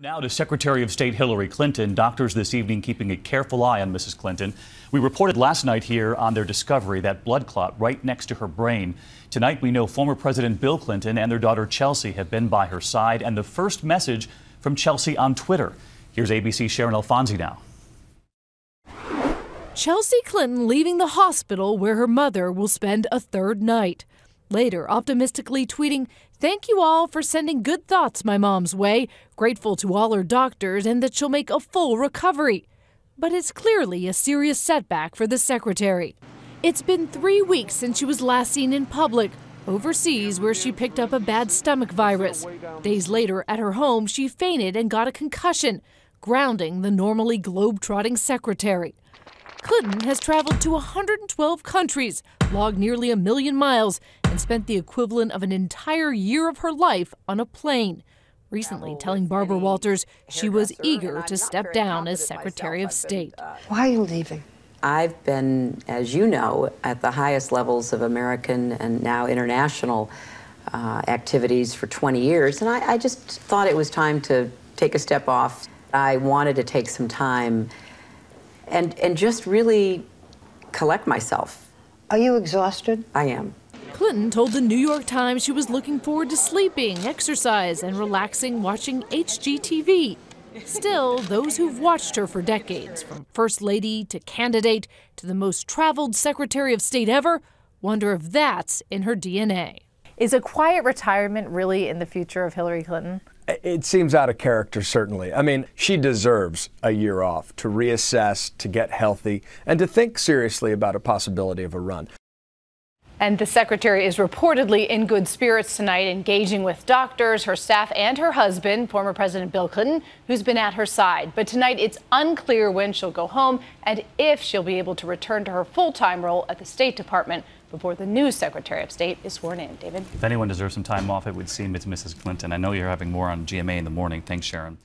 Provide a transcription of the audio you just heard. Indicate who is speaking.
Speaker 1: Now to Secretary of State Hillary Clinton. Doctors this evening keeping a careful eye on Mrs. Clinton. We reported last night here on their discovery, that blood clot right next to her brain. Tonight we know former President Bill Clinton and their daughter Chelsea have been by her side, and the first message from Chelsea on Twitter. Here's ABC's Sharon Alfonsi now.
Speaker 2: Chelsea Clinton leaving the hospital where her mother will spend a third night. Later, optimistically tweeting, "Thank you all for sending good thoughts my mom's way. Grateful to all her doctors and that she'll make a full recovery." But it's clearly a serious setback for the secretary. It's been 3 weeks since she was last seen in public, overseas where she picked up a bad stomach virus. Days later, at her home, she fainted and got a concussion, grounding the normally globe-trotting secretary. Clinton has traveled to 112 countries, logged nearly 1 million miles, and spent the equivalent of an entire year of her life on a plane. Recently telling Barbara Walters she was eager to step down as Secretary of State.
Speaker 3: Why are you leaving?
Speaker 4: I've been, as you know, at the highest levels of American and now international activities for 20 years, and I just thought it was time to take a step off. I wanted to take some time and just really collect myself.
Speaker 3: Are you exhausted?
Speaker 4: I am.
Speaker 2: Clinton told the New York Times she was looking forward to sleeping, exercise, and relaxing watching HGTV. Still, those who've watched her for decades, from First Lady to candidate to the most traveled Secretary of State ever, wonder if that's in her DNA.
Speaker 5: Is a quiet retirement really in the future of Hillary Clinton?
Speaker 6: It seems out of character, certainly. I mean, she deserves a year off to reassess, to get healthy, and to think seriously about a possibility of a run.
Speaker 5: And the secretary is reportedly in good spirits tonight, engaging with doctors, her staff, and her husband, former President Bill Clinton, who's been at her side. But tonight it's unclear when she'll go home and if she'll be able to return to her full-time role at the State Department before the new Secretary of State is sworn in. David?
Speaker 1: If anyone deserves some time off, it would seem it's Mrs. Clinton. I know you're having more on GMA in the morning. Thanks, Sharon.